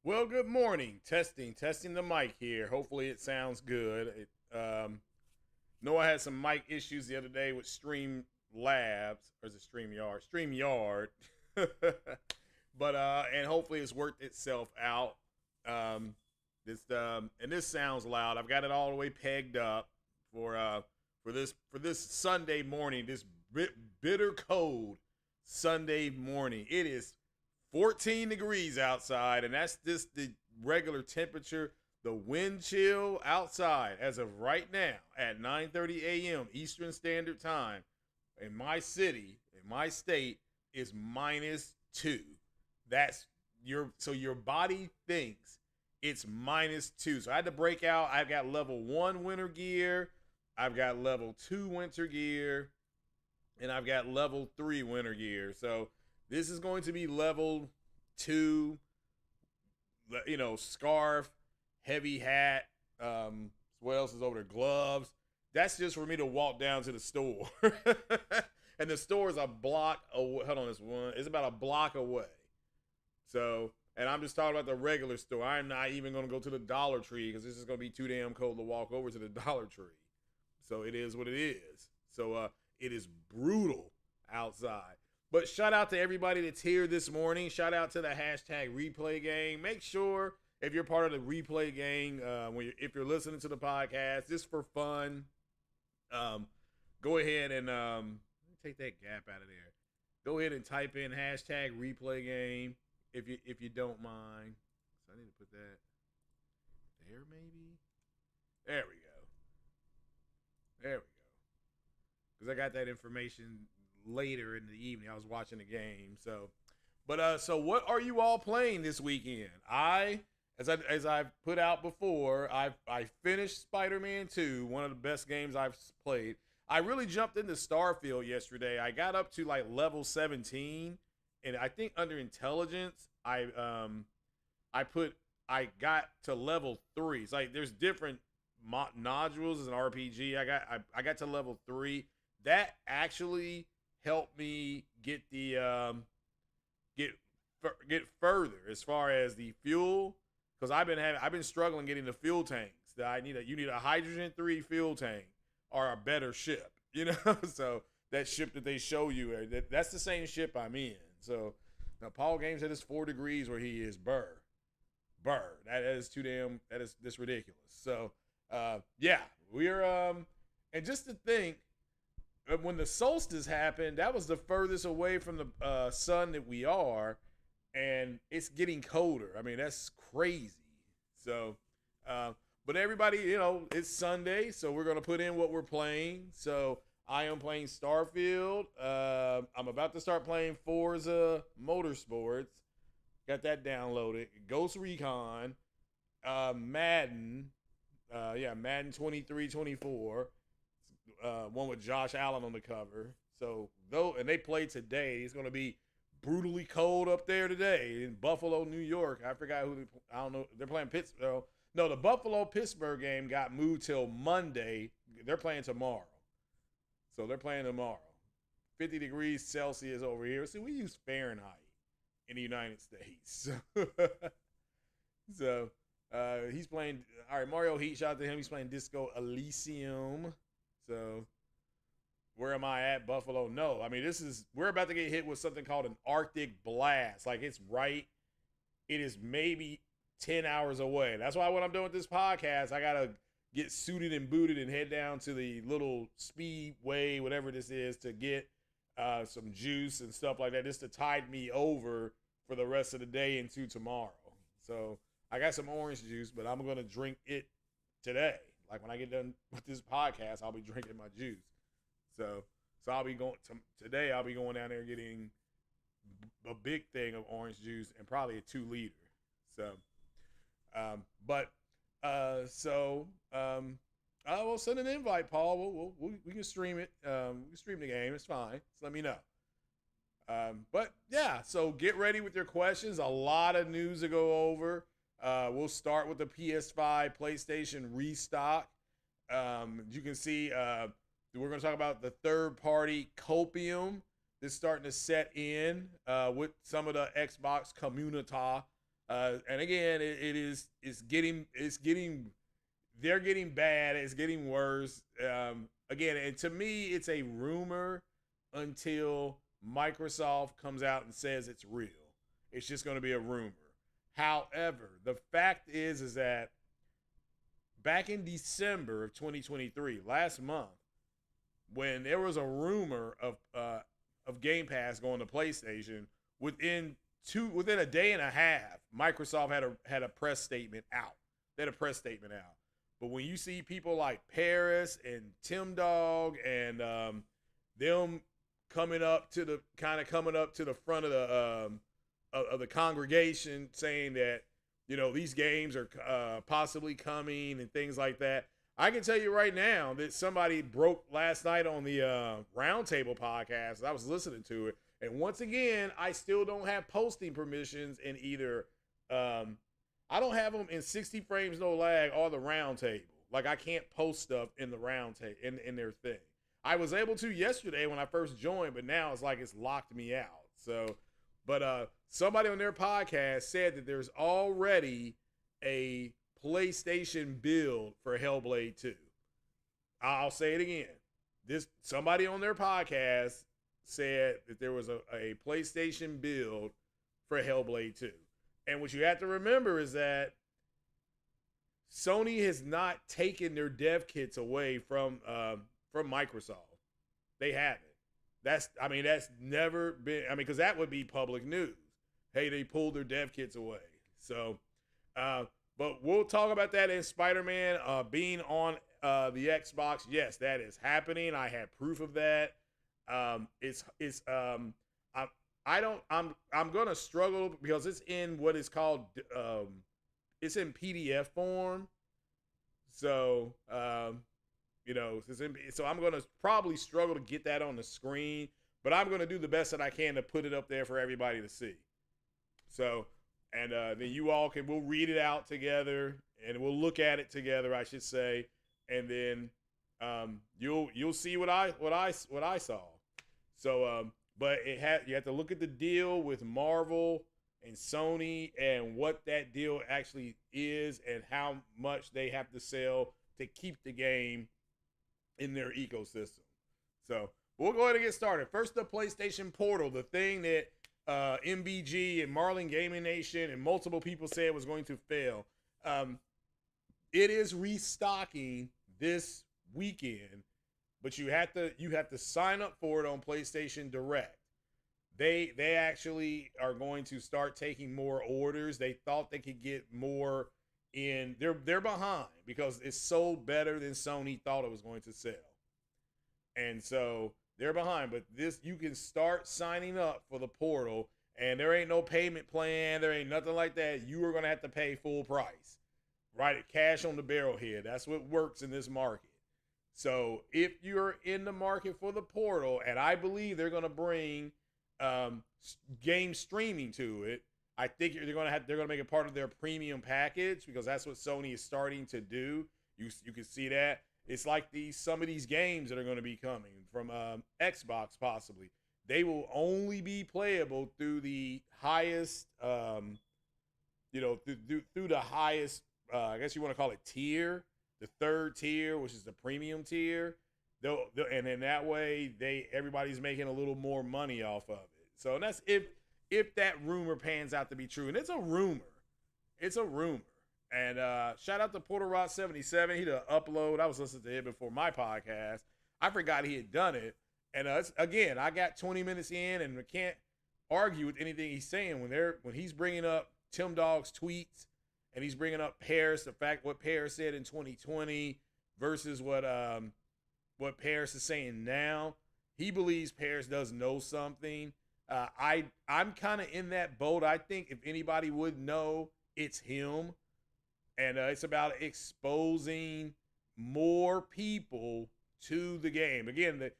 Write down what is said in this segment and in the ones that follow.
Well, good morning. Testing the mic here. Hopefully it sounds good. Know I had some mic issues the other day with Stream Labs, or is it StreamYard? StreamYard. But and hopefully it's worked itself out. And this sounds loud. I've got it all the way pegged up for this Sunday morning. This bitter cold Sunday morning. It is 14 degrees outside, and that's just the regular temperature. The wind chill outside as of right now at 9:30 a.m. Eastern Standard Time in my city, in my state, is -2. That's your body thinks it's -2. So I had to break out. I've got level 1 winter gear, I've got level 2 winter gear, and I've got level 3 winter gear. So this is going to be level 2, scarf, heavy hat. What else is over there? Gloves. That's just for me to walk down to the store. And the store is a block away. Hold on, this one. It's about a block away. So, and I'm just talking about the regular store. I'm not even going to go to the Dollar Tree because this is going to be too damn cold to walk over to the Dollar Tree. So it is what it is. So it is brutal outside. But shout out to everybody that's here this morning. Shout out to the hashtag replay gang. Make sure if you're part of the replay gang, if you're listening to the podcast, just for fun, go ahead and let me take that gap out of there. Go ahead and type in hashtag replay gang if you don't mind. So I need to put that there maybe. There we go. There we go. Because I got that information later in the evening. I was watching the game. So what are you all playing this weekend? As I've put out before, I finished Spider-Man 2, one of the best games I've played. I really jumped into Starfield yesterday. I got up to like level 17, and I think under intelligence, I got to level 3. It's like there's different nodules as an RPG. I got to level 3. That actually helped me get get further as far as the fuel, because I've been struggling getting the fuel tanks that you need a hydrogen 3 fuel tank or a better ship, so that ship that they show you, that's the same ship I'm in. So now Paul Games said it's 4 degrees where he is. That is too damn, that is this ridiculous. So yeah, we're and just to think, but when the solstice happened, that was the furthest away from the sun that we are, and it's getting colder. I mean, that's crazy. So, but everybody, it's Sunday, so we're gonna put in what we're playing. So I am playing Starfield. I'm about to start playing Forza Motorsports. Got that downloaded. Ghost Recon, Madden, Madden 23, 24. One with Josh Allen on the cover. So and they play today. It's going to be brutally cold up there today in Buffalo, New York. I forgot I don't know. They're playing Pittsburgh. No, the Buffalo-Pittsburgh game got moved till Monday. They're playing tomorrow. So they're playing tomorrow. 50 degrees Celsius over here. See, we use Fahrenheit in the United States. So he's playing. All right, Mario Heat, shout out to him. He's playing Disco Elysium. So where am I at? Buffalo? No. I mean, we're about to get hit with something called an Arctic blast. Like, it is maybe 10 hours away. That's why when I'm doing this podcast, I got to get suited and booted and head down to the little speedway, whatever this is, to get some juice and stuff like that, just to tide me over for the rest of the day into tomorrow. So I got some orange juice, but I'm going to drink it today. Like, when I get done with this podcast, I'll be drinking my juice. So I'll be today I'll be going down there getting a big thing of orange juice and probably a 2-liter. So, we'll send an invite, Paul. We can stream it. We can stream the game. It's fine. Just let me know. But yeah, so get ready with your questions. A lot of news to go over. We'll start with the PS5, PlayStation restock. You can see we're going to talk about the third-party COPIUM that's starting to set in with some of the Xbox community. And again, they're getting bad. It's getting worse. Again, and to me, it's a rumor until Microsoft comes out and says it's real. It's just going to be a rumor. However, the fact is that back in December of 2023, last month, when there was a rumor of Game Pass going to PlayStation, within a day and a half, Microsoft had a press statement out. They had a press statement out. But when you see people like Paris and Tim Dog and them coming up to the front of the congregation saying that, these games are possibly coming and things like that, I can tell you right now that somebody broke last night on the Roundtable podcast. I was listening to it. And once again, I still don't have posting permissions in either. I don't have them in 60 frames no lag or the Roundtable. Like, I can't post stuff in the Roundtable in their thing. I was able to yesterday when I first joined, but now it's like it's locked me out. So, but somebody on their podcast said that there's already a PlayStation build for Hellblade 2. I'll say it again. Somebody on their podcast said that there was a PlayStation build for Hellblade 2. And what you have to remember is that Sony has not taken their dev kits away from Microsoft. They haven't. That's never been, because that would be public news. Hey, they pulled their dev kits away. So, but we'll talk about that in Spider-Man being on the Xbox. Yes, that is happening. I have proof of that. I'm gonna struggle because it's in what is called it's in PDF form. So so I'm gonna probably struggle to get that on the screen, but I'm gonna do the best that I can to put it up there for everybody to see. So, and then you all we'll read it out together and we'll look at it together, I should say, and then you'll see what I saw. So, but you have to look at the deal with Marvel and Sony and what that deal actually is and how much they have to sell to keep the game in their ecosystem. So we'll go ahead and get started. First, the PlayStation Portal, the thing that MBG and Marlin Gaming Nation and multiple people said was going to fail. It is restocking this weekend but you have to sign up for it on PlayStation Direct. They actually are going to start taking more orders. They thought they could get more in. They're behind because it's sold better than Sony thought it was going to sell. And so they're behind, but this you can start signing up for the portal, and there ain't no payment plan, there ain't nothing like that. You are gonna have to pay full price, right? Cash on the barrel here. That's what works in this market. So if you're in the market for the portal, and I believe they're gonna bring game streaming to it, I think they're gonna make it part of their premium package because that's what Sony is starting to do. You can see that. It's like some of these games that are going to be coming from Xbox possibly. They will only be playable through the highest, through the highest, I guess you want to call it tier, the third tier, which is the premium tier. And in that way, everybody's making a little more money off of it. So that's if that rumor pans out to be true, and it's a rumor. It's a rumor. And shout out to Portal Rod 77. He did an upload. I was listening to him before my podcast. I forgot he had done it. And again, I got 20 minutes in, and I can't argue with anything he's saying when he's bringing up Tim Dog's tweets, and he's bringing up Paris, what Paris said in 2020 versus what Paris is saying now. He believes Paris does know something. I'm kind of in that boat. I think if anybody would know, it's him. And it's about exposing more people to the game. Again,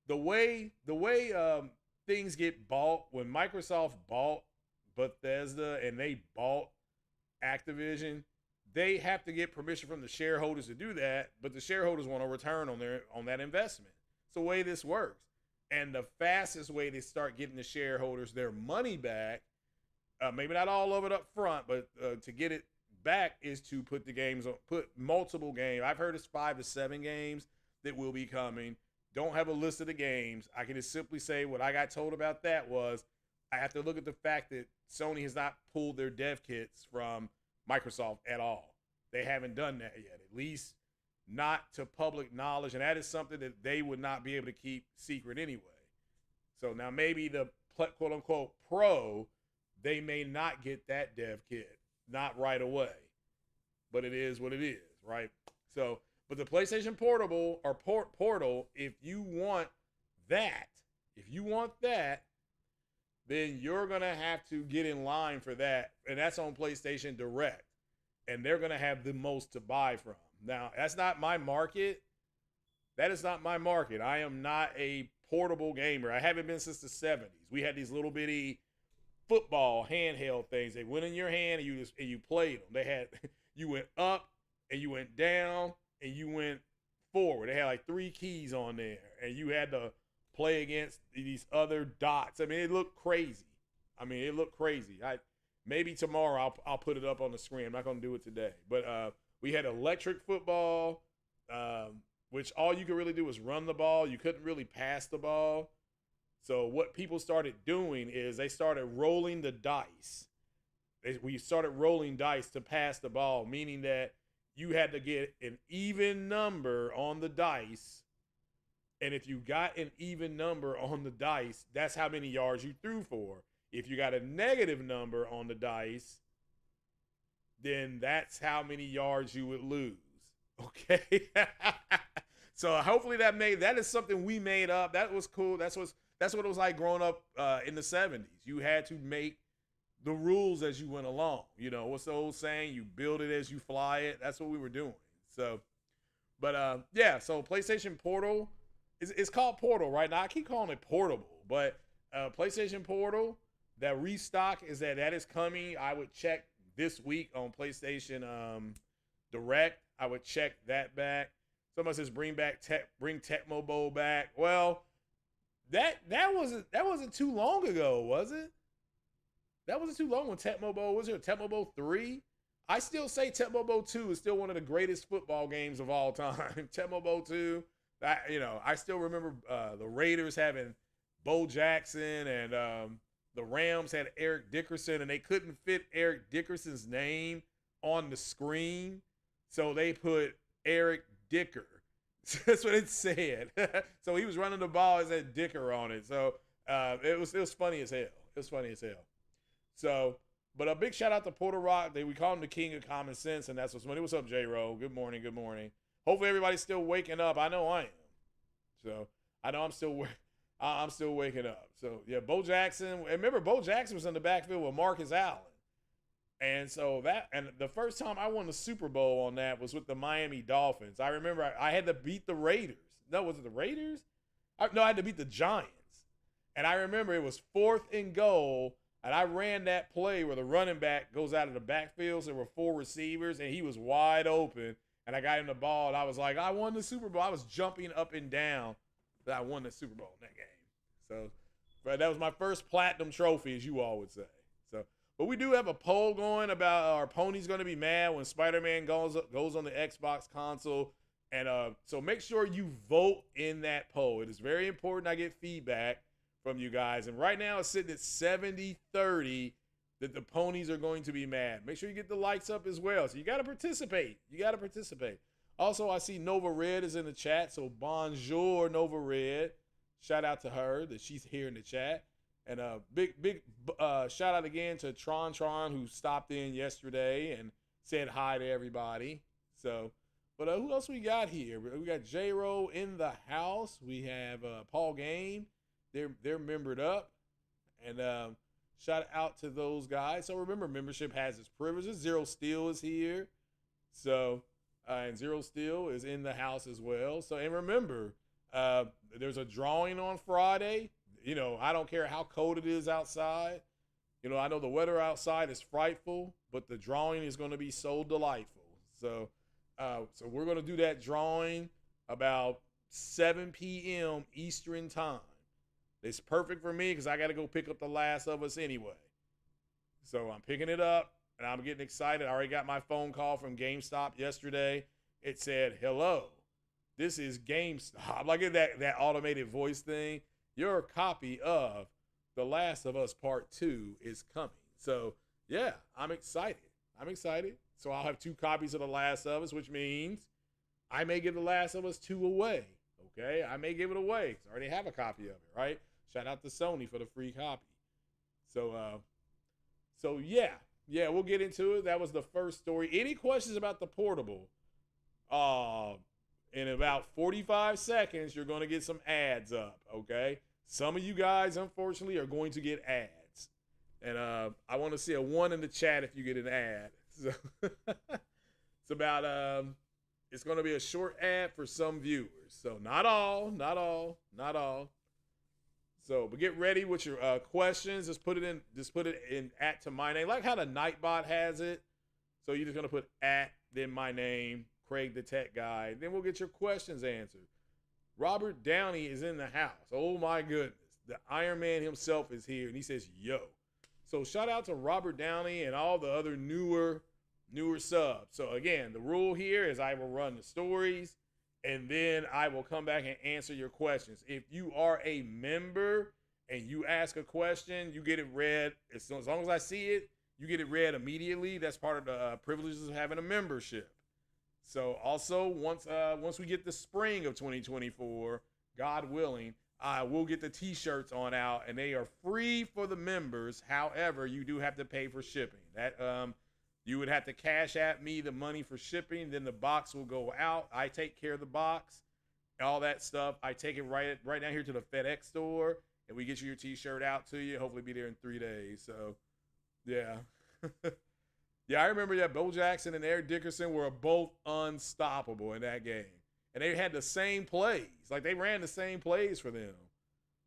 the way things get bought, when Microsoft bought Bethesda and they bought Activision, they have to get permission from the shareholders to do that, but the shareholders want a return on that investment. It's the way this works. And the fastest way to start getting the shareholders their money back, maybe not all of it up front, but to get it back is to put multiple games. I've heard it's 5 to 7 games that will be coming. Don't have a list of the games. I can just simply say what I got told about that was I have to look at the fact that Sony has not pulled their dev kits from Microsoft at all. They haven't done that yet, at least not to public knowledge, and that is something that they would not be able to keep secret anyway. So now maybe the quote-unquote pro, they may not get that dev kit. Not right away, but it is what it is, right? So, but the PlayStation Portable or Portal, if you want that, then you're gonna have to get in line for that, and that's on PlayStation Direct, and they're gonna have the most to buy from. Now, that's not my market. That is not my market. I am not a portable gamer. I haven't been since the 70s. We had these little bitty football handheld things. They went in your hand and you played them. You went up and you went down and you went forward. They had like 3 keys on there, and you had to play against these other dots. I mean, it looked crazy. Maybe tomorrow I'll put it up on the screen. I'm not gonna do it today, but we had electric football, which all you could really do was run the ball. You couldn't really pass the ball. So what people started doing is they started rolling the dice. We started rolling dice to pass the ball, meaning that you had to get an even number on the dice. And if you got an even number on the dice, that's how many yards you threw for. If you got a negative number on the dice, then that's how many yards you would lose. Okay? So hopefully that is something we made up. That was cool. That's what it was like growing up in the 70s. You had to make the rules as you went along. You know, what's the old saying? You build it as you fly it. That's what we were doing. So, but yeah, so PlayStation Portal, it's called Portal right now. I keep calling it Portable, but PlayStation Portal, that restock that is coming. I would check this week on PlayStation Direct. I would check that back. Someone says bring Tecmo Bowl back. Well, that wasn't too long ago, was it? That wasn't too long when Tecmo Bowl was here. Tecmo Bowl 3. I still say Tecmo Bowl 2 is still one of the greatest football games of all time. Tecmo Bowl 2. I still remember the Raiders having Bo Jackson, and the Rams had Eric Dickerson, and they couldn't fit Eric Dickerson's name on the screen, so they put Eric Dicker. That's what it said. So he was running the ball. It said Dicker on it. So it was funny as hell. It was funny as hell. So, but a big shout out to Porter Rock. We call him the king of common sense, and that's what's funny. What's up, J-Ro? Good morning. Good morning. Hopefully everybody's still waking up. I know I am. So I know I'm still waking up. So yeah, Bo Jackson. Remember, Bo Jackson was in the backfield with Marcus Allen. And so the first time I won the Super Bowl on that was with the Miami Dolphins. I remember I had to beat the Raiders. No, was it the Raiders? I had to beat the Giants. And I remember it was 4th and goal, and I ran that play where the running back goes out of the backfield. So there were 4 receivers, and he was wide open. And I got him the ball, and I was like, I won the Super Bowl. I was jumping up and down that I won the Super Bowl in that game. So but that was my first platinum trophy, as you all would say. So. But we do have a poll going about our ponies going to be mad when Spider-Man goes on the Xbox console. And so make sure you vote in that poll. It is very important I get feedback from you guys. And right now it's sitting at 70-30 that the ponies are going to be mad. Make sure you get the likes up as well. So you got to participate. You got to participate. Also, I see Nova Red is in the chat. So bonjour, Nova Red. Shout out to her that she's here in the chat. And a big shout out again to Tron, who stopped in yesterday and said hi to everybody. So, but who else we got here? We got J-Ro in the house. We have Paul Game. They're membered up. And shout out to those guys. So remember, membership has its privileges. Zero Steel is here. So, and Zero Steel is in the house as well. So, and remember, there's a drawing on Friday. You know, I don't care how cold it is outside. You know, I know the weather outside is frightful, but the drawing is going to be so delightful. So, so we're going to do that drawing about 7 p.m. Eastern time. It's perfect for me because I got to go pick up The Last of Us anyway. So I'm picking it up, and I'm getting excited. I already got my phone call from GameStop yesterday. It said, hello, this is GameStop. Like that automated voice thing. Your copy of The Last of Us Part 2 is coming. So, yeah, I'm excited. So I'll have 2 copies of The Last of Us, which means I may give The Last of Us 2 away. Okay? I may give it away because I already have a copy of it, right? Shout out to Sony for the free copy. So, yeah, we'll get into it. That was the first story. Any questions about the portable? In about 45 seconds, you're going to get some ads up, okay? Some of you guys, unfortunately, are going to get ads. And I want to see a 1 in the chat if you get an ad. So it's about, it's going to be a short ad for some viewers. So not all. So, but get ready with your questions. Just put it in at to my name. Like how the Nightbot has it. So you're just going to put at, then my name, Craig the Tech Guy. Then we'll get your questions answered. Robert Downey is in the house. Oh my goodness. The Iron Man himself is here and he says, yo. So shout out to Robert Downey and all the other newer subs. So again, the rule here is I will run the stories and then I will come back and answer your questions. If you are a member and you ask a question, you get it read. As long as I see it, you get it read immediately. That's part of the privileges of having a membership. So also, once we get the spring of 2024, God willing, we'll get the T-shirts on out, and they are free for the members. However, you do have to pay for shipping. That you would have to cash at me the money for shipping. Then the box will go out. I take care of the box, all that stuff. I take it right down here to the FedEx store, and we get you your T-shirt out to you. Hopefully, be there in 3 days. So, yeah. Yeah, I remember that Bo Jackson and Eric Dickerson were both unstoppable in that game. And they had the same plays. Like, they ran the same plays for them.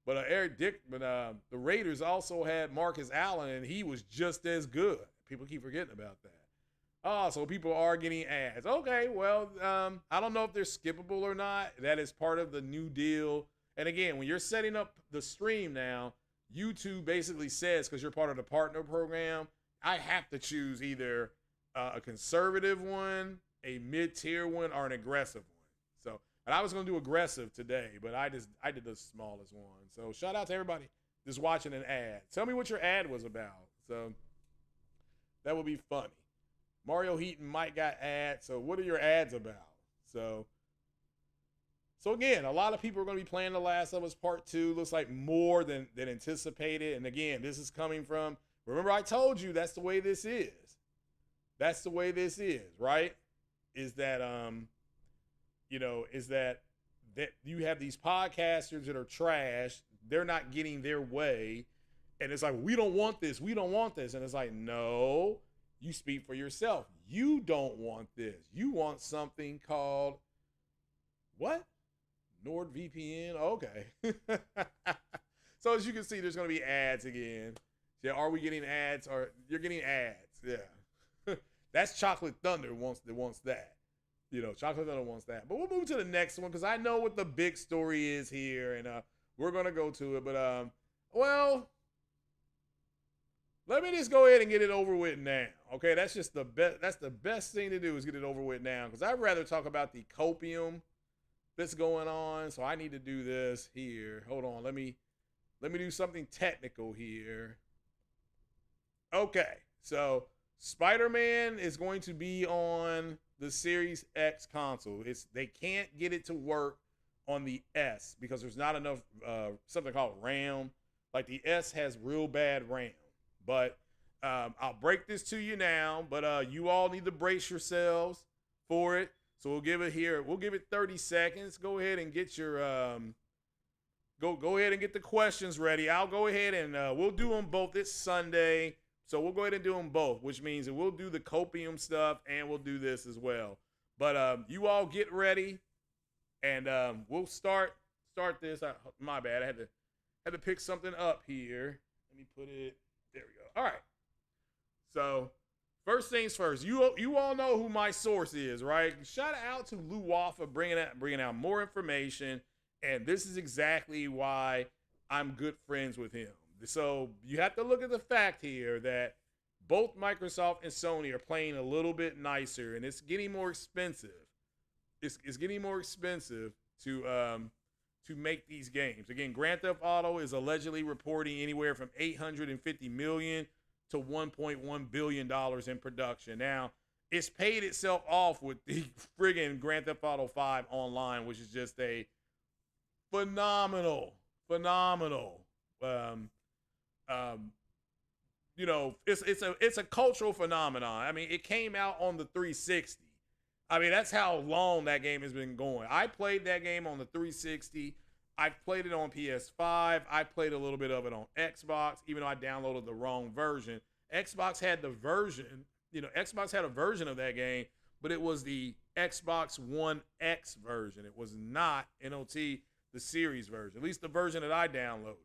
But the Raiders also had Marcus Allen, and he was just as good. People keep forgetting about that. Oh, so people are getting ads. Okay, well, I don't know if they're skippable or not. That is part of the new deal. And again, when you're setting up the stream now, YouTube basically says, because you're part of the partner program, I have to choose either a conservative one, a mid-tier one, or an aggressive one. So, and I was going to do aggressive today, but I did the smallest one. So shout out to everybody just watching an ad. Tell me what your ad was about. So that would be funny. Mario Heaton might got ads. So what are your ads about? So So again, a lot of people are going to be playing The Last of Us Part 2. Looks like more than anticipated. And again, this is coming from, remember I told you that's the way this is. That's the way this is, right? Is that is that you have these podcasters that are trash. They're not getting their way. And it's like, we don't want this. We don't want this. And it's like, no, you speak for yourself. You don't want this. You want something called what? NordVPN. Okay. So as you can see, there's going to be ads again. Yeah, are we getting ads? Or you're getting ads? Yeah. That's Chocolate Thunder wants that. Chocolate Thunder wants that. But we'll move to the next one because I know what the big story is here, and we're going to go to it. But well, let me just go ahead and get it over with now. Okay, that's just the best. That's the best thing to do is get it over with now because I'd rather talk about the copium that's going on. So I need to do this here. Hold on. Let me do something technical here. Okay, so Spider-Man is going to be on the Series X console. They can't get it to work on the S because there's not enough something called RAM. Like the S has real bad RAM. But I'll break this to you now. But you all need to brace yourselves for it. So we'll give it here. We'll give it 30 seconds. Go ahead and get your go ahead and get the questions ready. I'll go ahead and we'll do them both this Sunday. So we'll go ahead and do them both, which means that we'll do the copium stuff and we'll do this as well. But you all get ready, and we'll start this. My bad. I had to pick something up here. Let me put it. There we go. All right. So first things first. You all know who my source is, right? Shout out to Lou Waffa bringing out more information, and this is exactly why I'm good friends with him. So you have to look at the fact here that both Microsoft and Sony are playing a little bit nicer, and it's getting more expensive. It's getting more expensive to make these games. Again, Grand Theft Auto is allegedly reporting anywhere from $850 million to $1.1 billion in production. Now, it's paid itself off with the friggin' Grand Theft Auto 5 Online, which is just a phenomenal. It's a cultural phenomenon. I mean, it came out on the 360. I mean, that's how long that game has been going. I played that game on the 360. I've played it on PS5. I played a little bit of it on Xbox, even though I downloaded the wrong version. Xbox had the version, Xbox had a version of that game, but it was the Xbox One X version. It was not NOT, the series version, at least the version that I downloaded.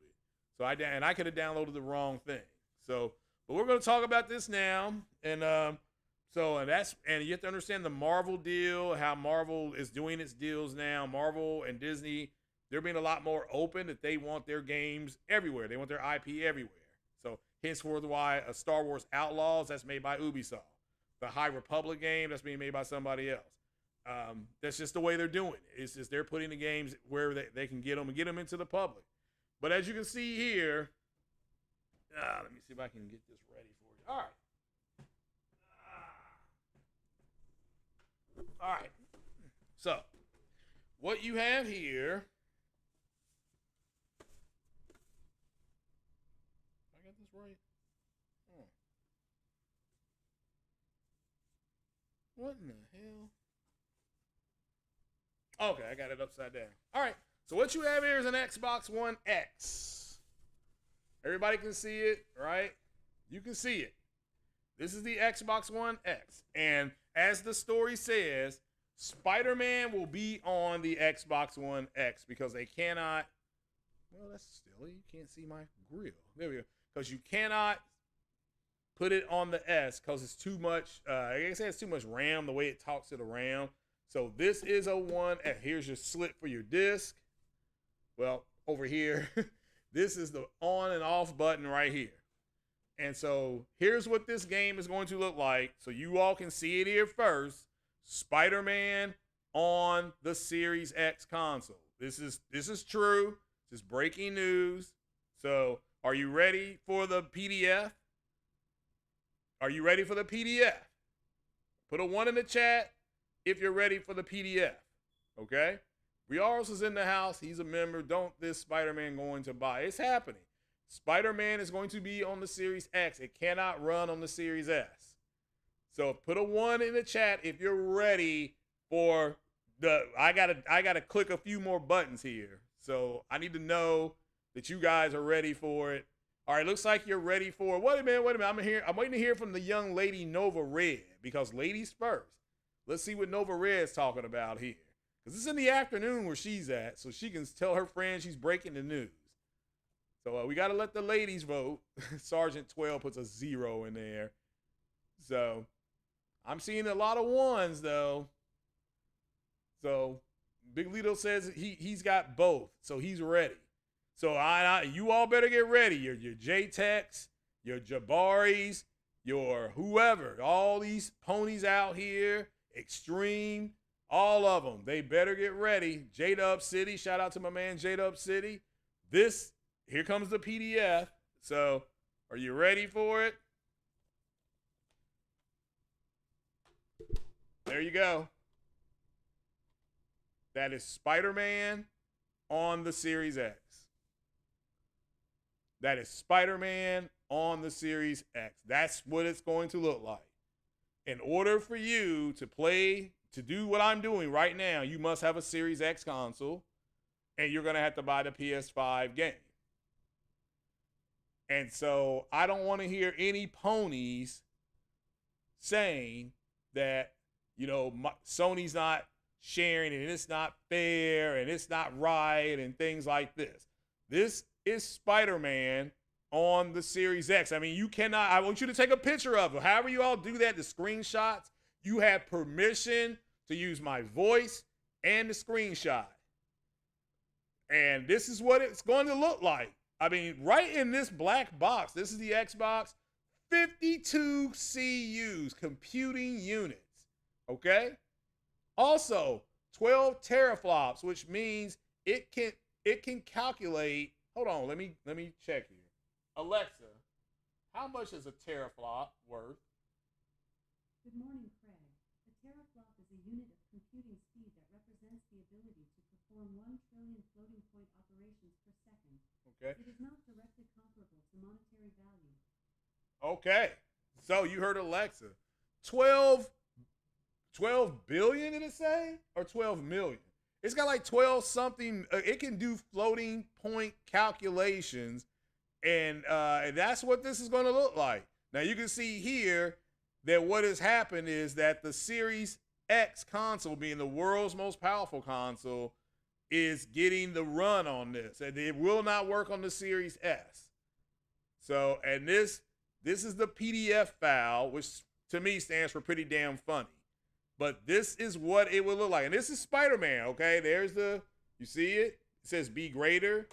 So I could have downloaded the wrong thing. So, but we're going to talk about this now, and and you have to understand the Marvel deal, how Marvel is doing its deals now. Marvel and Disney, they're being a lot more open that they want their games everywhere. They want their IP everywhere. So henceforth, why a Star Wars Outlaws, that's made by Ubisoft. The High Republic game, that's being made by somebody else. That's just the way they're doing it. It's just they're putting the games where they can get them and get them into the public. But as you can see here, let me see if I can get this ready for you. All right. All right. So, what you have here. I got this right? Oh. What in the hell? Okay, I got it upside down. All right. So what you have here is an Xbox One X. Everybody can see it, right? You can see it. This is the Xbox One X. And as the story says, Spider-Man will be on the Xbox One X because they cannot. Well, that's silly. You can't see my grill. There we go. Because you cannot put it on the S because it's too much. I guess it's too much RAM, the way it talks to the RAM. So this is a One X. Here's your slit for your disc. Well, over here, this is the on and off button right here. And so here's what this game is going to look like. So you all can see it here first. Spider-Man on the Series X console. This is true. This is breaking news. So are you ready for the PDF? Are you ready for the PDF? Put a 1 in the chat if you're ready for the PDF. Okay? Riaros is in the house. He's a member. Don't this Spider-Man going to buy? It's happening. Spider-Man is going to be on the Series X. It cannot run on the Series S. So put a 1 in the chat if you're ready for the. I gotta click a few more buttons here. So I need to know that you guys are ready for it. All right, looks like you're ready for. Wait a minute. I'm waiting to hear from the young lady Nova Red, because ladies first. Let's see what Nova Red's talking about here. Because it's in the afternoon where she's at, so she can tell her friends she's breaking the news. So we got to let the ladies vote. Sergeant 12 puts a 0 in there. So I'm seeing a lot of 1s, though. So Big Lito says he's got both, so he's ready. So you all better get ready. Your J-Techs, your Jabaris, your whoever, all these ponies out here, Extreme, all of them. They better get ready. J-Dub City, shout out to my man J-Dub City. Here comes the PDF. So are you ready for it? There you go. That is Spider-Man on the Series X. That is Spider-Man on the Series X. That's what it's going to look like. In order for you to do what I'm doing right now, you must have a Series X console, and you're going to have to buy the PS5 game. And so I don't want to hear any ponies saying that, Sony's not sharing and it's not fair and it's not right and things like this. This is Spider-Man on the Series X. I mean, I want you to take a picture of it. However you all do that, the screenshots, you have permission to use my voice and the screenshot. And this is what it's going to look like. I mean, right in this black box, this is the Xbox, 52 CUs, computing units, okay? Also, 12 teraflops, which means it can calculate. Hold on, let me check here. Alexa, how much is a teraflop worth? Good morning, Craig. A teraflop is a unit of computing speed that represents the ability to perform 1 trillion floating point operations per second. Okay. It is not directly comparable to monetary value. Okay. So you heard Alexa. 12 billion, did it say? Or 12 million? It's got like 12 something. It can do floating point calculations. And that's what this is going to look like. Now you can see here that what has happened is that the Series X console, being the world's most powerful console, is getting the run on this, and it will not work on the Series S. So, and this is the PDF file, which to me stands for pretty damn funny. But this is what it will look like, and this is Spider-Man. Okay, you see it. It says "Be Greater."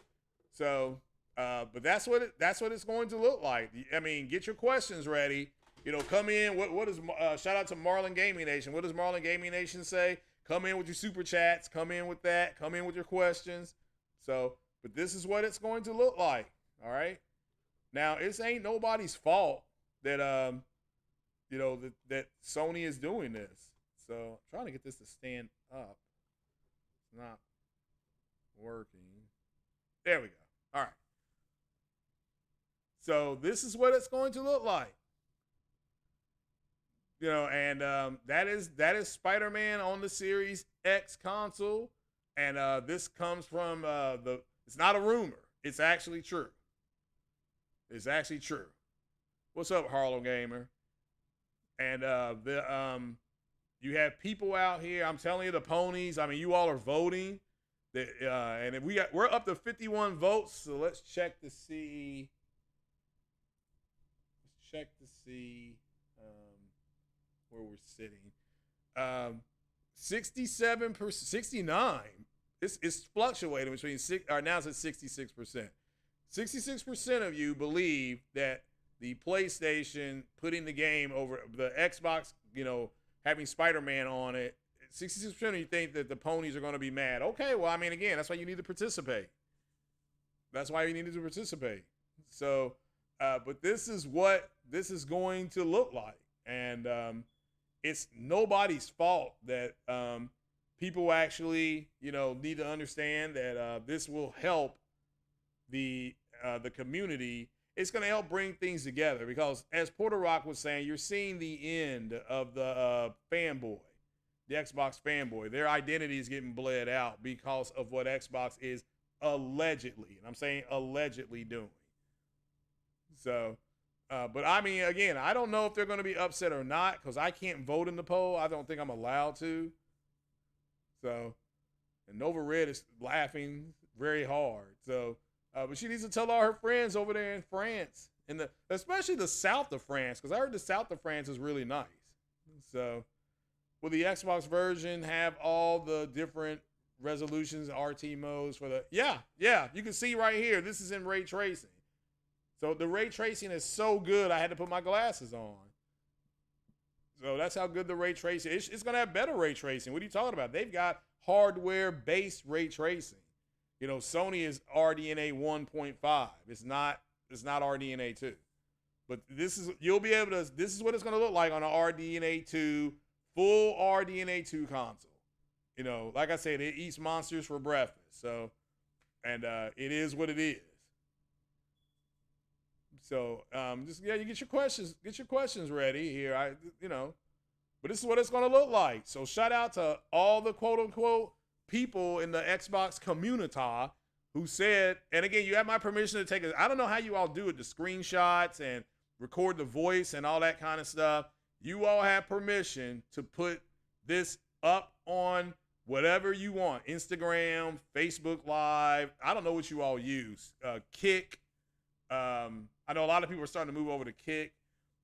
So, but that's what it's going to look like. I mean, get your questions ready. Come in. What is shout out to Marlon Gaming Nation. What does Marlon Gaming Nation say? Come in with your super chats. Come in with that. Come in with your questions. So, but this is what it's going to look like. All right. Now, it ain't nobody's fault that that Sony is doing this. So, I'm trying to get this to stand up. It's not working. There we go. All right. So, this is what it's going to look like. And that is Spider-Man on the Series X console, and this comes from it's not a rumor. It's actually true. It's actually true. What's up, Harlow Gamer? And you have people out here. I'm telling you, the ponies. I mean, you all are voting. And if we're up to 51 votes. So let's check to see. Where we're sitting. 67%, 69. It's fluctuating between now it's at 66%. 66% of you believe that the PlayStation putting the game over the Xbox, having Spider-Man on it. 66% of you think that the ponies are going to be mad. Okay, well, I mean, again, that's why you need to participate. That's why you needed to participate. So, but this is what this is going to look like, and it's nobody's fault that people actually, need to understand that this will help the community. It's going to help bring things together because, as Porter Rock was saying, you're seeing the end of the fanboy, the Xbox fanboy. Their identity is getting bled out because of what Xbox is allegedly, and I'm saying allegedly, doing. So, but I mean, again, I don't know if they're going to be upset or not because I can't vote in the poll. I don't think I'm allowed to. So, and Nova Red is laughing very hard. So, but she needs to tell all her friends over there in France, especially the south of France, because I heard the south of France is really nice. So, will the Xbox version have all the different resolutions, RT modes for the? Yeah, you can see right here. This is in ray tracing. So the ray tracing is so good, I had to put my glasses on. So that's how good the ray tracing is. It's going to have better ray tracing. What are you talking about? They've got hardware-based ray tracing. Sony is RDNA 1.5. It's not RDNA 2. But this is what it's going to look like on an RDNA 2, full RDNA 2 console. Like I said, it eats monsters for breakfast. So, and it is what it is. So, you get your questions ready here. But this is what it's going to look like. So shout out to all the quote unquote people in the Xbox community who said, and again, you have my permission to take it. I don't know how you all do it, the screenshots and record the voice and all that kind of stuff. You all have permission to put this up on whatever you want. Instagram, Facebook Live. I don't know what you all use. Kick. I know a lot of people are starting to move over to Kick.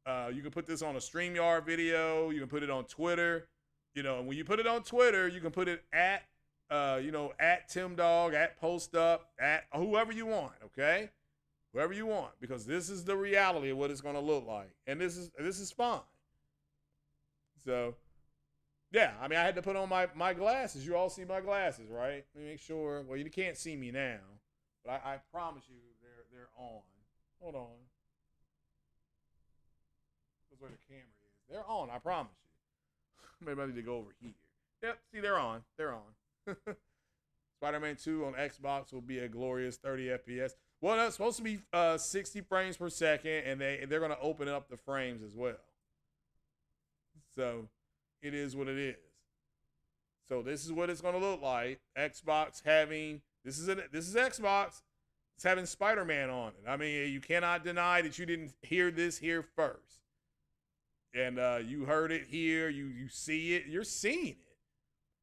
You can put this on a StreamYard video. You can put it on Twitter. And when you put it on Twitter, you can put it at TimDog, at PostUp, at whoever you want, okay? Whoever you want, because this is the reality of what it's going to look like. And this is fine. So, yeah, I mean, I had to put on my glasses. You all see my glasses, right? Let me make sure. Well, you can't see me now, but I promise you they're on. Hold on. That's where the camera is. They're on, I promise you. Maybe I need to go over here. Yep, see, they're on. They're on. Spider-Man 2 on Xbox will be a glorious 30 FPS. Well, that's supposed to be 60 frames per second, and they're going to open up the frames as well. So it is what it is. So this is what it's going to look like. Xbox having this is Xbox. It's having Spider-Man on it. I mean, you cannot deny that you didn't hear this here first. And you heard it here. You see it. You're seeing it.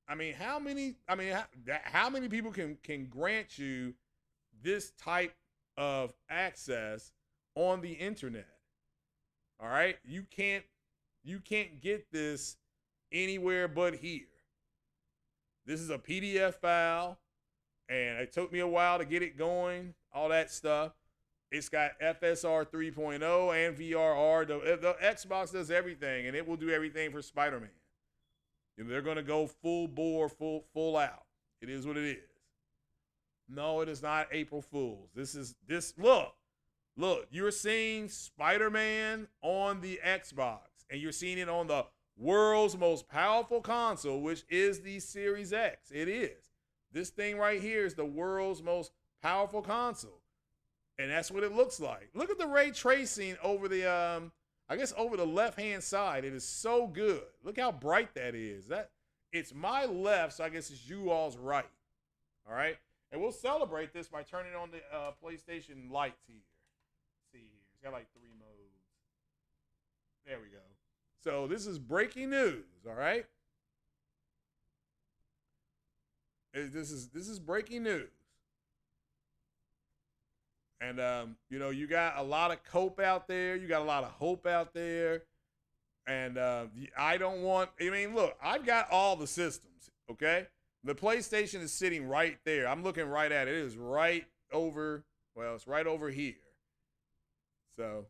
I mean, how many people can grant you this type of access on the internet? All right? You can't get this anywhere but here. This is a PDF file, and it took me a while to get it going, all that stuff. It's got FSR 3.0 and VRR. The Xbox does everything, and it will do everything for Spider-Man. They're going to go full bore, full out. It is what it is. No, it is not April Fool's. Look, you're seeing Spider-Man on the Xbox, and you're seeing it on the world's most powerful console, which is the Series X. It is. This thing right here is the world's most powerful console. And that's what it looks like. Look at the ray tracing over the, over the left-hand side. It is so good. Look how bright that is. It's my left, so I guess it's you all's right. All right? And we'll celebrate this by turning on the PlayStation lights here. See here. It's got like 3 modes. There we go. So this is breaking news, all right? This is breaking news. And, you got a lot of cope out there. You got a lot of hope out there. And look, I've got all the systems, okay? The PlayStation is sitting right there. I'm looking right at it. It is right over, it's right over here. So,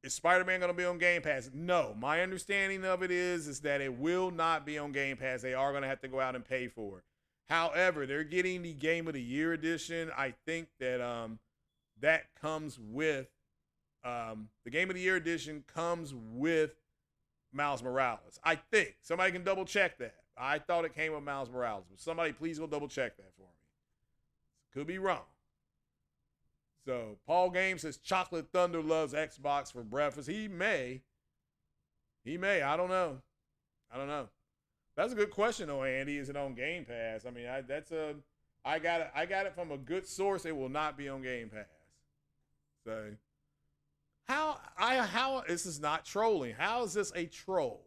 is Spider-Man going to be on Game Pass? No. My understanding of it is that it will not be on Game Pass. They are going to have to go out and pay for it. However, they're getting the Game of the Year edition. I think that that comes with the Game of the Year edition comes with Miles Morales. I think. Somebody can double check that. I thought it came with Miles Morales, but somebody please go double check that for me. Could be wrong. So Paul Game says Chocolate Thunder loves Xbox for breakfast. He may. I don't know. That's a good question though, Andy. Is it on Game Pass? I mean, I got it from a good source. It will not be on Game Pass. So how this is not trolling. How is this a troll?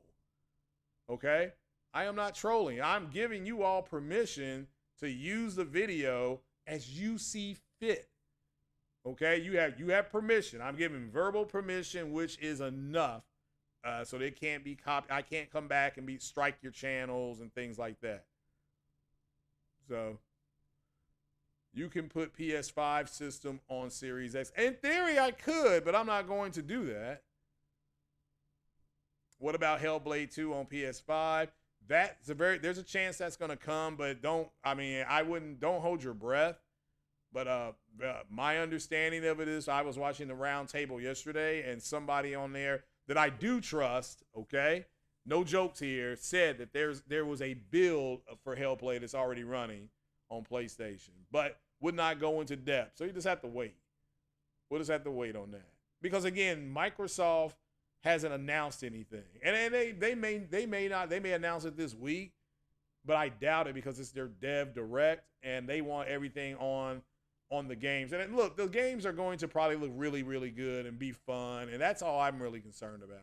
Okay? I am not trolling. I'm giving you all permission to use the video as you see fit. Okay? You have permission. I'm giving verbal permission, which is enough. So they can't be copied. I can't come back and strike your channels and things like that. So you can put PS5 system on Series X. In theory, I could, but I'm not going to do that. What about Hellblade 2 on PS5? There's a chance that's going to come, but don't hold your breath. But my understanding of it is I was watching the round table yesterday, and somebody on there that I do trust, okay, no jokes here, said that there was a build for Hellblade that's already running on PlayStation, but would not go into depth. So you just have to wait. We'll just have to wait on that. Because again, Microsoft hasn't announced anything. And they may announce it this week, but I doubt it because it's their dev direct and they want everything on the games. And look, the games are going to probably look really, really good and be fun. And that's all I'm really concerned about.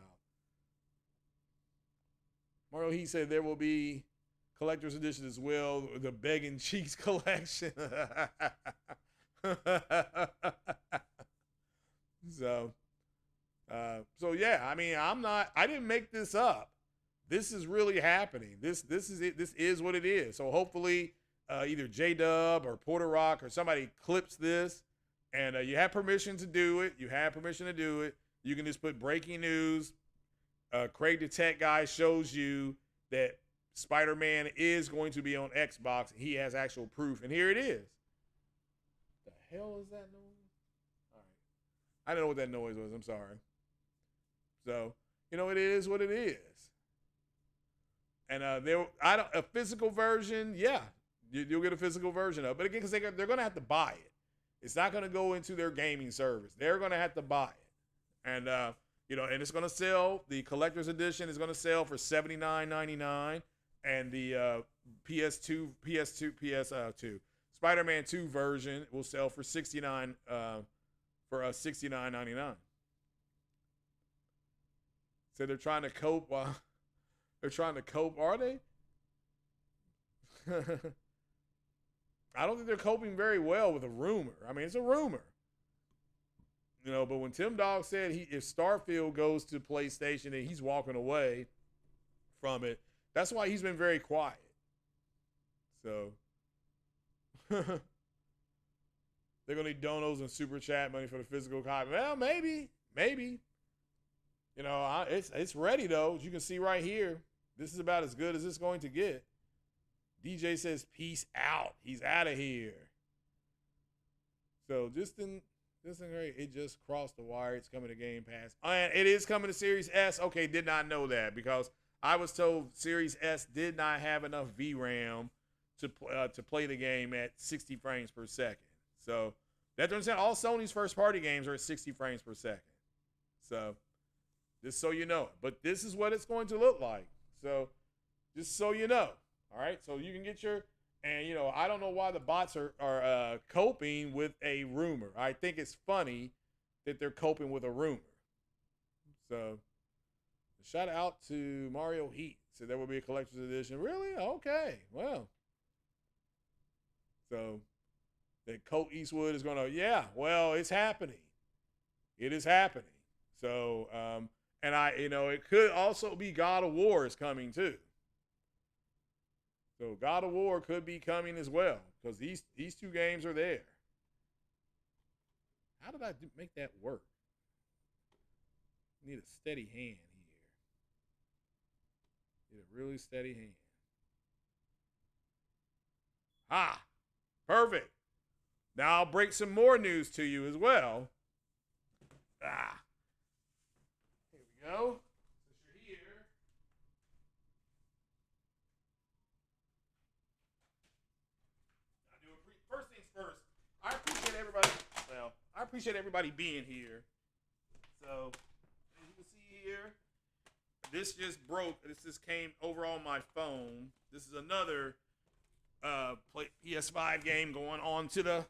Mario, he said there will be collector's edition as well, the Begging Cheeks collection. So yeah, I mean, I didn't make this up. This is really happening. This is it. This is what it is. So hopefully either J-Dub or Porter Rock or somebody clips this and you have permission to do it. You have permission to do it. You can just put breaking news. Craig the Tech Guy shows you that Spider-Man is going to be on Xbox. He has actual proof. And here it is. The hell is that noise? All right. I don't know what that noise was. I'm sorry. So, it is what it is. And a physical version, yeah, you'll get a physical version of it. But again, because they're going to have to buy it. It's not going to go into their gaming service. They're going to have to buy it. And, and it's going to sell. The collector's edition is going to sell for $79.99. And the PS2, Spider-Man 2 version will sell for $69.99. So they're trying to cope while they're trying to cope, are they? I don't think they're coping very well with a rumor. I mean, it's a rumor. But when Tim Dog said if Starfield goes to PlayStation and he's walking away from it, that's why he's been very quiet. So they're gonna need donos and super chat money for the physical copy. Well, maybe. It's ready though. As you can see right here, this is about as good as it's going to get. DJ says, "Peace out." He's out of here. So it just crossed the wire. It's coming to Game Pass, and it is coming to Series S. Okay, did not know that because I was told Series S did not have enough VRAM to play the game at 60 frames per second. So that doesn't sound. All Sony's first-party games are at 60 frames per second. So just so you know, but this is what it's going to look like. So just so you know, all right. So you can get I don't know why the bots are coping with a rumor. I think it's funny that they're coping with a rumor. So shout out to Mario Heat. So there will be a collector's edition. Really? Okay. Well. So that Colt Eastwood is going to, it's happening. It is happening. So, and it could also be God of War is coming too. So God of War could be coming as well because these two games are there. How did I make that work? Need a steady hand here. Need a really steady hand. Perfect. Now I'll break some more news to you as well. Here we go. Since you're here. appreciate everybody being here. So, as you can see here, this just broke. This just came over on my phone. This is another PS5 game going on to the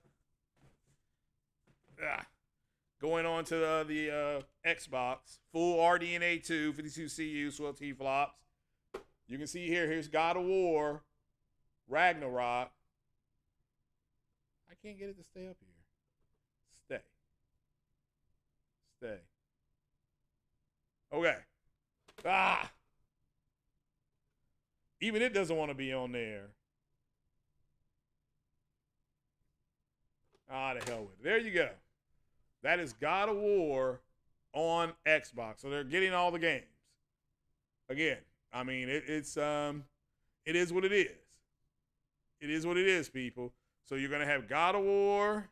Xbox. Full RDNA 2, 52 CU, 12 T flops. You can see here, here's God of War, Ragnarok. I can't get it to stay up here. Stay. Okay. Even it doesn't want to be on there. The hell with it. There you go. That is God of War on Xbox. So they're getting all the games. Again, I mean, it is what it is. It is what it is, people. So you're going to have God of War,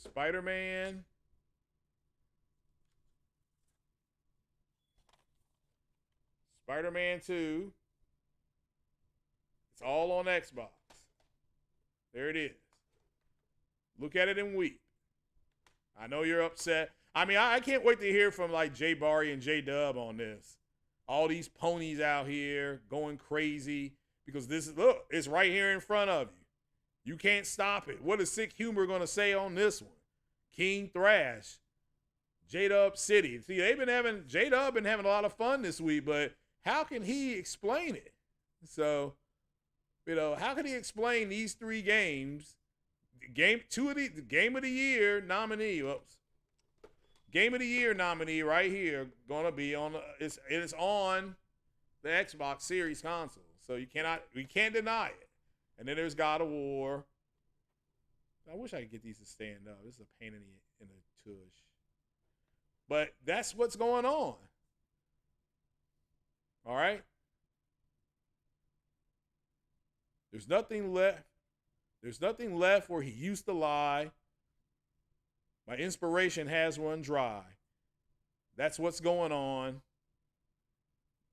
Spider-Man, Spider-Man 2. It's all on Xbox. There it is. Look at it and weep. I know you're upset. I mean, I can't wait to hear from like Jay Barry and J Dub on this. All these ponies out here going crazy because this is, look, it's right here in front of you. You can't stop it. What is Sick Humor going to say on this one? King Thrash, J Dub City. See, J Dub been having a lot of fun this week, but how can he explain it? So, how can he explain these three games? Game of the year nominee. Whoops. Game of the year nominee right here gonna be on. It's on the Xbox Series console, so we can't deny it. And then there's God of War. I wish I could get these to stand up. This is a pain in the tush. But that's what's going on. All right. There's nothing left. There's nothing left where he used to lie. My inspiration has run dry. That's what's going on.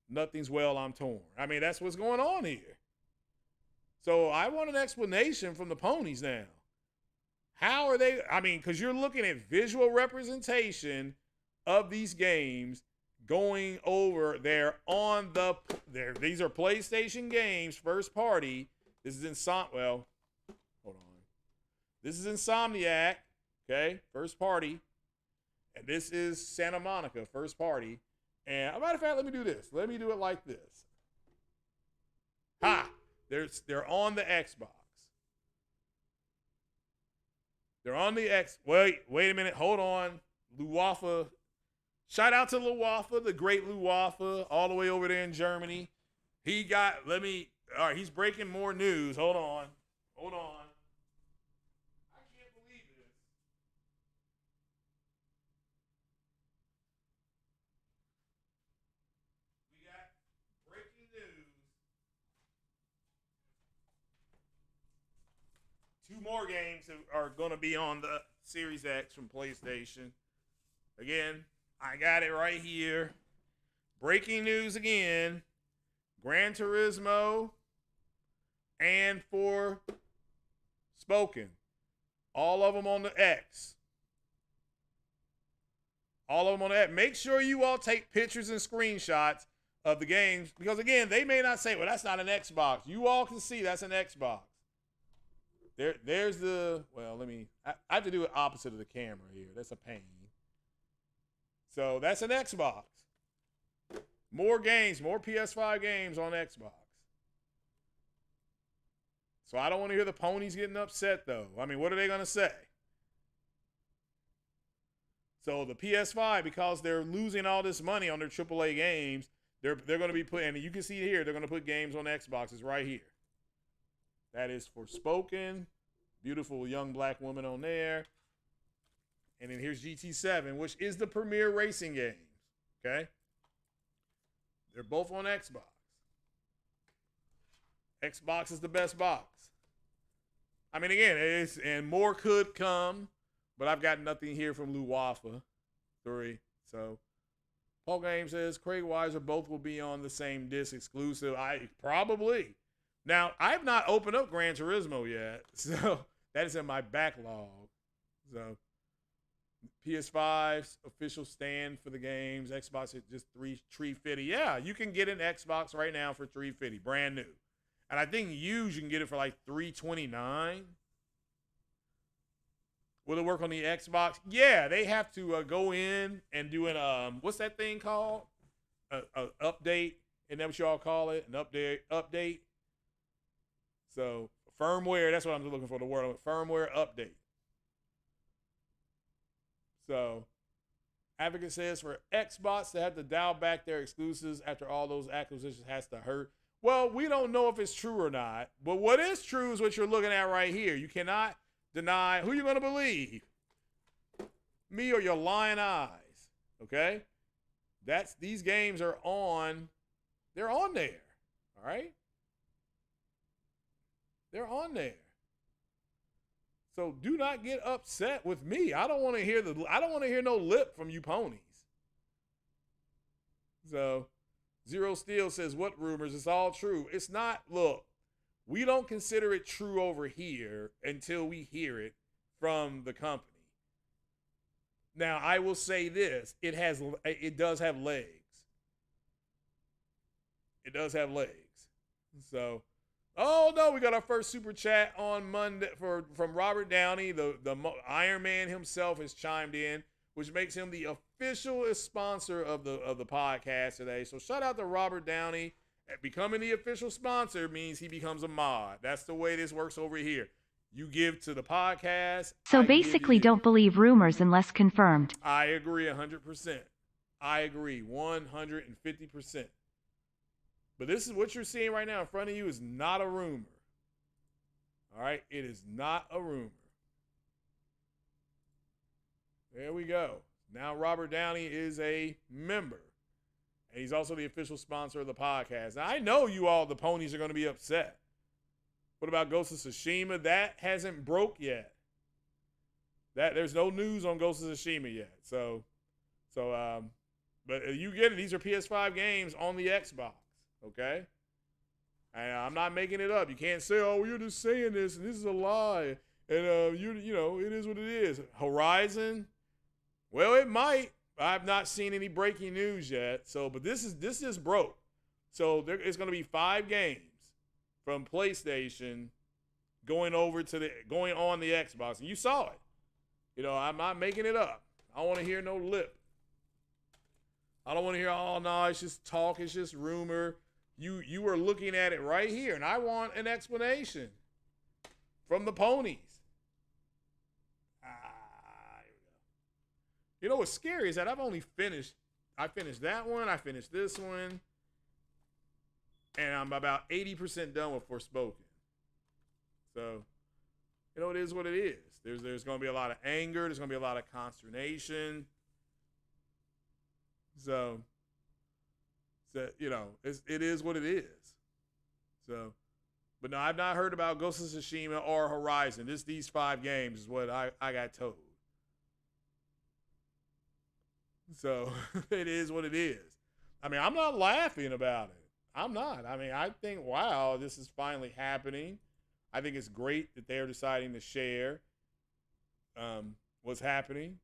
Nothing's well, I'm torn. I mean, that's what's going on here. So I want an explanation from the ponies now. How are they? I mean, because you're looking at visual representation of these games going over there on the there. These are PlayStation games, first party. This is hold on. This is Insomniac, okay, first party, and this is Santa Monica, first party. And a matter of fact, let me do this. Let me do it like this. Ha! They're on the Xbox. They're on the X. Wait a minute. Hold on. Luwafa. Shout out to Luwafa, the great Luwafa, all the way over there in Germany. All right, he's breaking more news. Hold on. I can't believe this. We got breaking news. 2 more games are going to be on the Series X from PlayStation. Again, I got it right here. Breaking news again. Gran Turismo and Forspoken. All of them on the X. All of them on the X. Make sure you all take pictures and screenshots of the games because, again, they may not say, well, that's not an Xbox. You all can see that's an Xbox. There's the, well, I have to do it opposite of the camera here. That's a pain. So that's an Xbox. More games, more PS5 games on Xbox. So I don't want to hear the ponies getting upset, though. I mean, what are they going to say? So the PS5, because they're losing all this money on their AAA games, they're going to be putting, and you can see here, they're going to put games on Xboxes right here. That is Forspoken. Beautiful young black woman on there. And then here's GT7, which is the premier racing game. Okay? They're both on Xbox. Xbox is the best box. I mean, again, and more could come, but I've got nothing here from Luwafa 3. So, Paul Game says Craig Weiser both will be on the same disc exclusive. Probably. Now, I've not opened up Gran Turismo yet, so that is in my backlog. So PS5's official stand for the games. Xbox is just $350. Yeah, you can get an Xbox right now for $350, brand new. And I think used you can get it for like $329. Will it work on the Xbox? Yeah, they have to go in and do an what's that thing called? A update. Isn't that what y'all call it? An update. So firmware. That's what I'm looking for. The word firmware update. So, Advocate says for Xbox to have to dial back their exclusives after all those acquisitions has to hurt. Well, we don't know if it's true or not, but what is true is what you're looking at right here. You cannot deny who you're going to believe, me or your lying eyes. Okay, these games are on. They're on there. All right, they're on there. So do not get upset with me. I don't want to hear no lip from you ponies. So Zero Steel says, what rumors? It's all true. It's not. Look, we don't consider it true over here until we hear it from the company. Now, I will say this. It does have legs. It does have legs. So, oh no, we got our first super chat on Monday from Robert Downey. The Iron Man himself has chimed in, which makes him the official sponsor of the podcast today. So shout out to Robert Downey. Becoming the official sponsor means he becomes a mod. That's the way this works over here. You give to the podcast. So basically, don't believe rumors unless confirmed. I agree 100%. I agree 150%. But this is what you're seeing right now in front of you is not a rumor. All right? It is not a rumor. There we go. Now Robert Downey is a member. And he's also the official sponsor of the podcast. Now, I know you all, the ponies, are going to be upset. What about Ghost of Tsushima? That hasn't broke yet. There's no news on Ghost of Tsushima yet. But you get it. These are PS5 games on the Xbox. Okay? And I'm not making it up. You can't say, oh, you're just saying this, and this is a lie. And, you know, it is what it is. Horizon? Well, it might. I've not seen any breaking news yet. So, but this is broke. So it's going to be 5 games from PlayStation going on the Xbox. And you saw it. You know, I'm not making it up. I don't want to hear no lip. I don't want to hear, oh, no, it's just talk. It's just rumor. You are looking at it right here, and I want an explanation from the ponies. You know what's scary is that I finished that one, I finished this one, and I'm about 80% done with Forspoken. So, you know, it is what it is. There's going to be a lot of anger. There's going to be a lot of consternation. So you know, it is what it is. So, but no, I've not heard about Ghost of Tsushima or Horizon. These 5 games is what I got told. So it is what it is. I mean, I'm not laughing about it. I'm not. I mean, I think, wow, this is finally happening. I think it's great that they're deciding to share what's happening.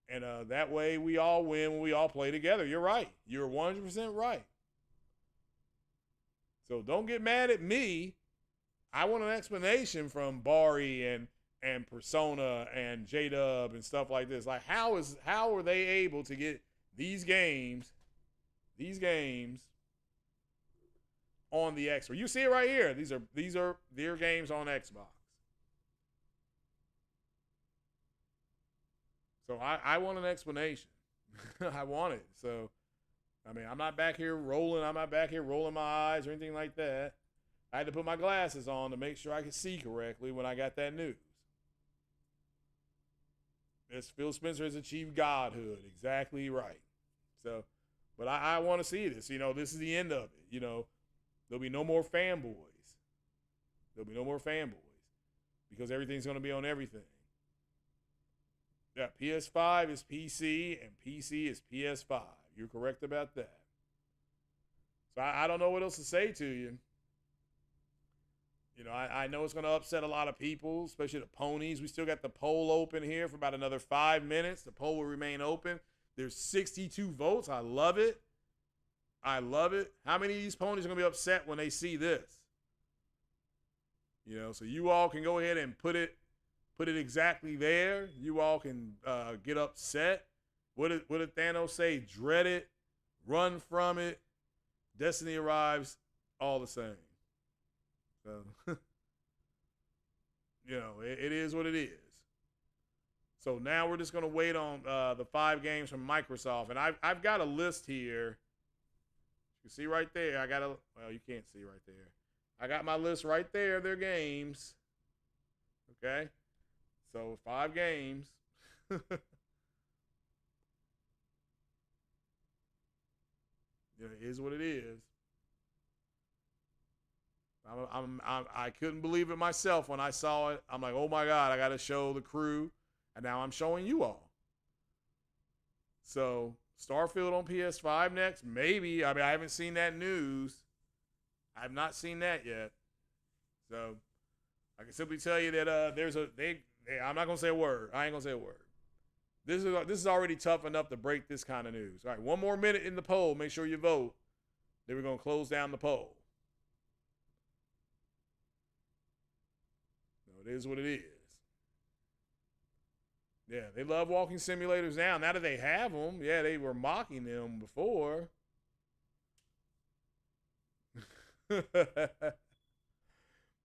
And that way we all win when we all play together. You're right. You're 100% right. So don't get mad at me. I want an explanation from Bari and Persona and J-Dub and stuff like this. Like, how are they able to get these games on the Xbox? You see it right here. These are their games on Xbox. So I want an explanation. I want it. So, I mean, I'm not back here rolling my eyes or anything like that. I had to put my glasses on to make sure I could see correctly when I got that news. As Phil Spencer has achieved godhood. Exactly right. So, but I want to see this. You know, this is the end of it. You know, there'll be no more fanboys. Because everything's going to be on everything. Yeah, PS5 is PC and PC is PS5. You're correct about that. So I don't know what else to say to you. You know, I know it's going to upset a lot of people, especially the ponies. We still got the poll open here for about another 5 minutes. The poll will remain open. There's 62 votes. I love it. I love it. How many of these ponies are going to be upset when they see this? You know, so you all can go ahead and put it exactly there. You all can get upset. What did Thanos say? Dread it, run from it. Destiny arrives, all the same. So, you know, it is what it is. So now we're just going to wait on the 5 games from Microsoft. And I've got a list here. You can see right there. Well, you can't see right there. I got my list right there. Their games. Okay. So 5 games. You know, it is what it is. I couldn't believe it myself when I saw it. I'm like, oh my God, I got to show the crew. And now I'm showing you all. So Starfield on PS5 next? Maybe. I mean, I haven't seen that news. I have not seen that yet. So I can simply tell you that I'm not going to say a word. I ain't going to say a word. This is already tough enough to break this kind of news. All right, 1 more minute in the poll. Make sure you vote. Then we're going to close down the poll. It is what it is. Yeah, they love walking simulators now. Now that they have them, yeah, they were mocking them before.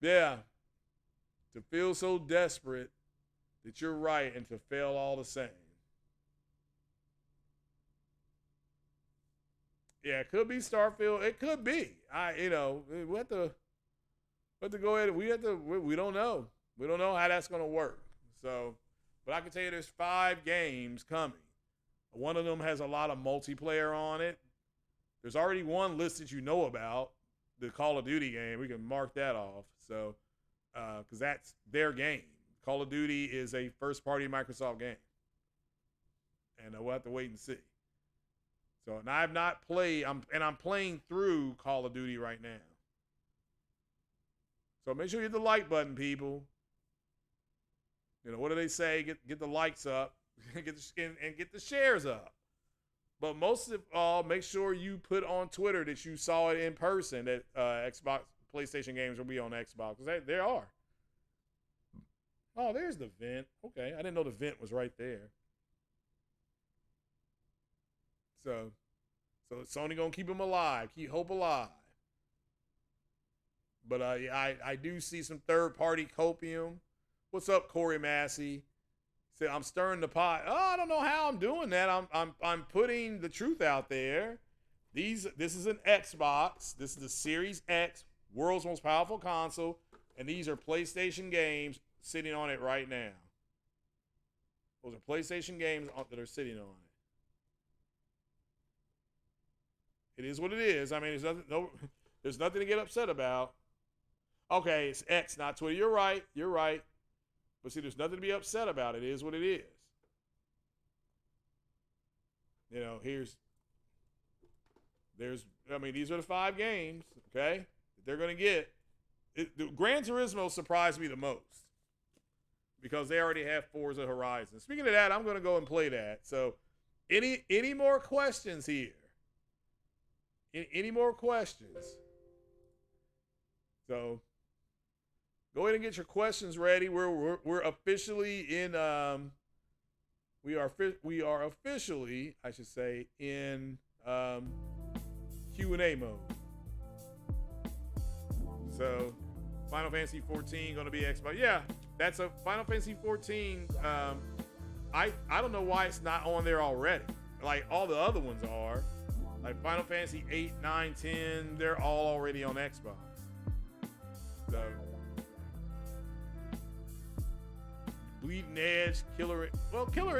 Yeah, to feel so desperate that you're right and to fail all the same. Yeah, it could be Starfield. It could be. We have to go ahead. We don't know. We don't know how that's going to work. So, but I can tell you there's 5 games coming. One of them has a lot of multiplayer on it. There's already one listed you know about, the Call of Duty game. We can mark that off. So, because that's their game. Call of Duty is a first-party Microsoft game. And we'll have to wait and see. So, and I have not played, I'm playing through Call of Duty right now. So make sure you hit the like button, people. You know, what do they say? Get the likes up, and get the shares up. But most of all, make sure you put on Twitter that you saw it in person, that Xbox, PlayStation games will be on Xbox. Because they are. Oh, there's the vent. Okay, I didn't know the vent was right there. So Sony gonna keep them alive, keep hope alive. But I do see some third-party copium. What's up, Corey Massey? Say I'm stirring the pot. Oh, I don't know how I'm doing that. I'm putting the truth out there. This is an Xbox. This is the Series X, world's most powerful console, and these are PlayStation games sitting on it right now. Those are PlayStation games that are sitting on it. It is what it is. I mean, there's nothing to get upset about. Okay, it's X, not Twitter. You're right. You're right. But see, there's nothing to be upset about. It is what it is. You know, these are the 5 games, okay, that they're going to get. The Gran Turismo surprised me the most because they already have Forza Horizon. Speaking of that, I'm going to go and play that. So any more questions here? Any more questions? So go ahead and get your questions ready. We're officially in we are officially, I should say, in Q&A mode. So Final Fantasy 14 going to be Xbox. Yeah, that's a Final Fantasy 14. I don't know why it's not on there already. Like all the other ones are. Like Final Fantasy 8, 9, 10, they're all already on Xbox. So Bleeding Edge, Killer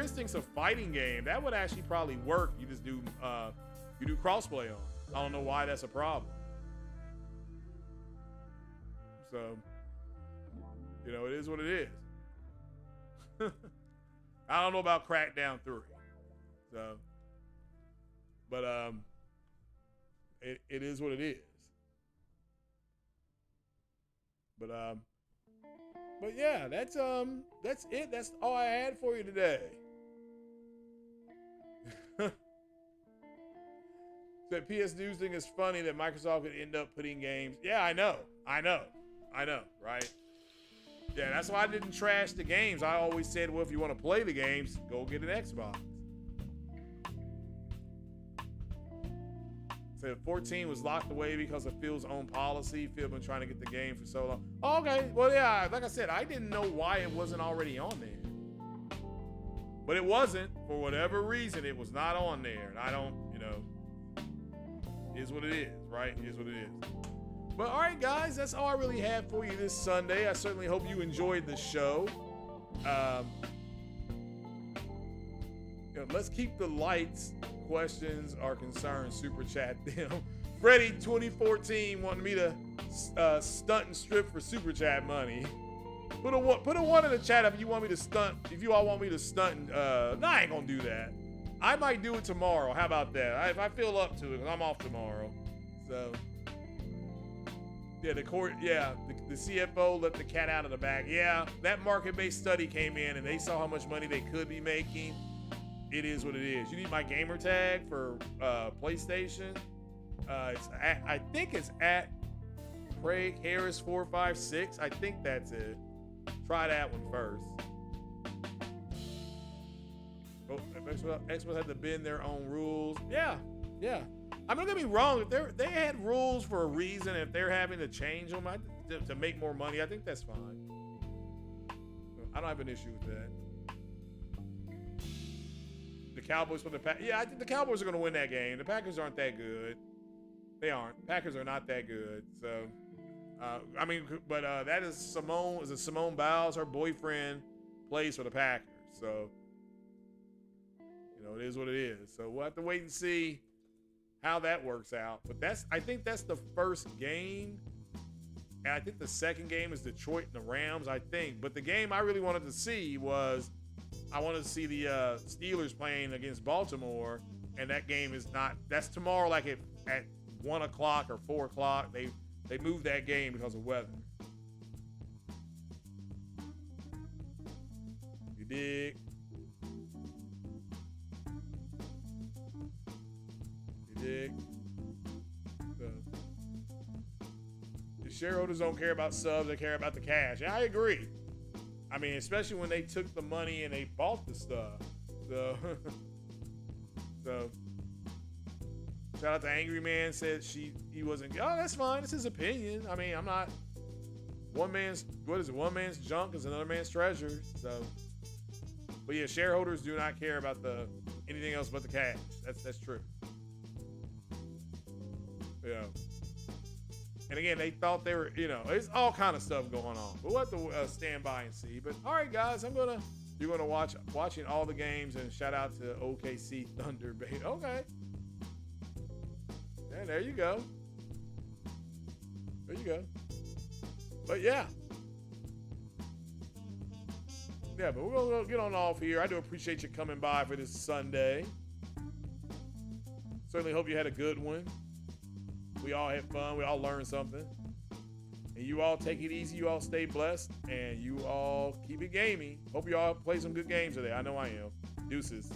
Instinct's a fighting game. That would actually probably work. You just do crossplay on. I don't know why that's a problem. So, you know, it is what it is. I don't know about Crackdown 3. So, but it is what it is. But yeah, that's it. That's all I had for you today. That PS News thing is funny that Microsoft could end up putting games. Yeah, I know, right? Yeah, that's why I didn't trash the games. I always said, well, if you want to play the games, go get an Xbox. So 14 was locked away because of Phil's own policy. Phil been trying to get the game for so long. Oh, okay, well, yeah, like I said, I didn't know why it wasn't already on there. But it wasn't. For whatever reason, it was not on there. And I don't, is what it is, right? Is what it is. But all right, guys, that's all I really have for you this Sunday. I certainly hope you enjoyed the show. Let's keep the lights. Questions or concerns, super chat them. Freddie 2014 wanted me to stunt and strip for super chat money. Put a one in the chat if you want me to stunt. If you all want me to stunt, no, I ain't gonna do that. I might do it tomorrow. How about that? If I feel up to it, because I'm off tomorrow. So yeah, the CFO let the cat out of the bag. Yeah, that market-based study came in and they saw how much money they could be making. It is what it is. You need my gamer tag for PlayStation. I think it's at Craig Harris 456. I think that's it. Try that one first. Oh, Xbox had to bend their own rules. Yeah. I'm not gonna be wrong. If they had rules for a reason, if they're having to change them to make more money, I think that's fine. I don't have an issue with that. The Cowboys for the Packers. Yeah, I think the Cowboys are going to win that game. The Packers aren't that good. They aren't. Packers are not that good. So, that is Simone. Is it Simone Biles? Her boyfriend plays for the Packers. So, it is what it is. So we'll have to wait and see how that works out. But I think that's the first game. And I think the second game is Detroit and the Rams, I think. But the game I really wanted to see was I wanted to see the Steelers playing against Baltimore. And that game is not, that's tomorrow like at 1 o'clock or 4 o'clock. They moved that game because of weather. You dig? You dig? So, the shareholders don't care about subs, they care about the cash. Yeah, I agree. I mean, especially when they took the money and they bought the stuff. So, shout out to Angry Man, said he wasn't. Oh, that's fine. It's his opinion. I mean, I'm not. One man's junk is another man's treasure. So, but yeah, shareholders do not care about anything else but the cash. That's true. Yeah. And again, they thought they were, it's all kind of stuff going on. But we'll have to stand by and see. But all right, guys, you're gonna watching all the games, and shout out to OKC Thunder Bay. Okay. And there you go. There you go. But yeah. Yeah, but we're gonna get on off here. I do appreciate you coming by for this Sunday. Certainly hope you had a good one. We all had fun. We all learned something. And you all take it easy. You all stay blessed. And you all keep it gaming. Hope you all play some good games today. I know I am. Deuces.